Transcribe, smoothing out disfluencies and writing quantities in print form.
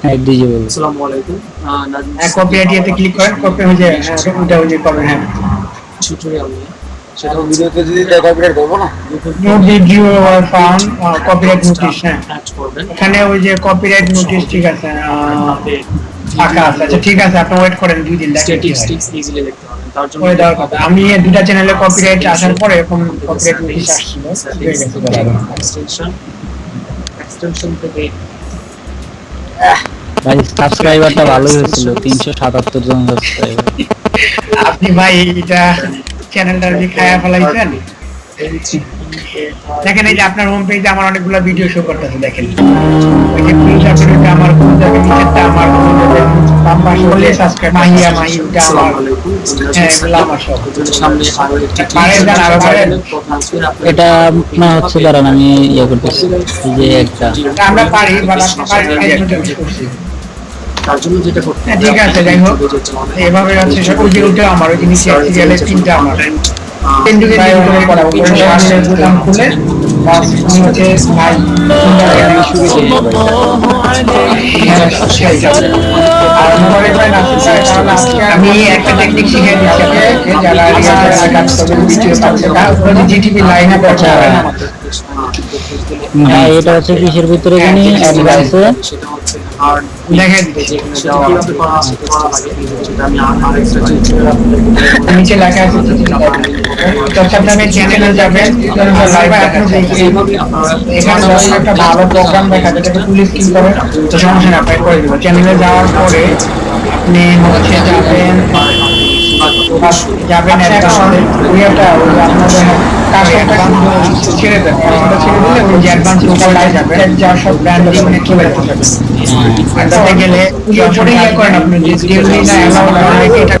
হ্যাঁ ডিজে বল। আসসালামু আলাইকুম। কপিরাইট এতে ক্লিক করেন, কপি হয়ে যায়, ওটা হয়ে যায় কপি। হ্যাঁ, টিউটোরিয়াল নিয়ে সেটা এখন হচ্ছে ভিডিওতে যদি কপিরাইট করবো না, নো ভিডিও আর ফাউন্ড কপিরাইট নোটিশ। হ্যাঁ, অ্যাড করবেন। এখানে ওই যে কপিরাইট নোটিশ, ঠিক আছে, ফাঁকা আছে। আচ্ছা ঠিক আছে, আপনি ওয়েট করেন 2 দিন, দেখেন কি হয়। স্ট্যাটিস্টিক্স ইজিলি দেখতে পাবেন। তার জন্য ওই দেওয়ার কথা। আমি এই দুটা চ্যানেলে কপিরাইট আসার পরে এখন কপিরাইট নোটিশ আসছিল, হয়ে গেছে বরাবর। এক্সটেনশন থেকে ভাই সাবস্ক্রাইবারটা ভালোই হয়েছিল, 377 জন সাবস্ক্রাইবার। আপনি ভাই এটা চ্যানেলটার যে খায়া ফেলাইছেন। দেখেন এই যে আপনার হোম পেজে আমার অনেকগুলো ভিডিও শো করতেছে, দেখেন ওই যে ফিল্টারটা আমার কোন জায়গায় নিচেরটা আমার কোন জায়গায় বাম পাশে বলে সাবস্ক্রাইব মাহিয়া মাহিটা আমার। হ্যাঁ, এগুলো আমার সব। সামনে আরো একটি পারেন জান, আরো পারেন। এটা না হচ্ছে, দাঁড়ান আমি ইয়ে করতেছি। এই যে একটা আমরা পারি, বাট আপনি পারেন না, এই জন্য করছি। তার জন্য যেটা করতে হ্যাঁ, ঠিক আছে, যাই হোক এভাবে হচ্ছে সব। ওই যে ওটা আমার, ওই যে নিচে সিরিয়ালের তিনটা আমার খুলে আমি একটা টেকনিক শিখে দিচ্ছি আপনাদেরকে, যারা কাজ করবেন ভিডিও পাচ্ছে না, জিটিভি লাইনে পড়তে হবে না। হ্যাঁ, এটা হচ্ছে কিসের ভিতরে জানি অ্যাডভান্সে সেটা হচ্ছে হার্ড দেখেন সেটা কিভাবে করা আছে করা লাগে যেটা আমি আরেকটা নিচে লেখা আছে চট্টগ্রামে চ্যানেলে যাবেন, লাইভ এখন এইভাবে আপনারা এখানে যখন একটা ভালো প্রোগ্রাম দেখা যেটাকে ফুল স্ক্রিন করে, তো সমস্যা না, করে দেবো। চ্যানেলে যাওয়ার পরে আপনি হচ্ছে যাবেন অ্যাডভান্সে, ওই একটা ওই আপনাদের কার্ডটা ছেড়ে দেন, ওটা ছেড়ে দিলে ওই যে অ্যাডভান্স উপরটায় যাবে, যা সব ব্র্যান্ড ওখানে চলে যাবে। গেলে করেন আপনি যে না অ্যালাউ না এটা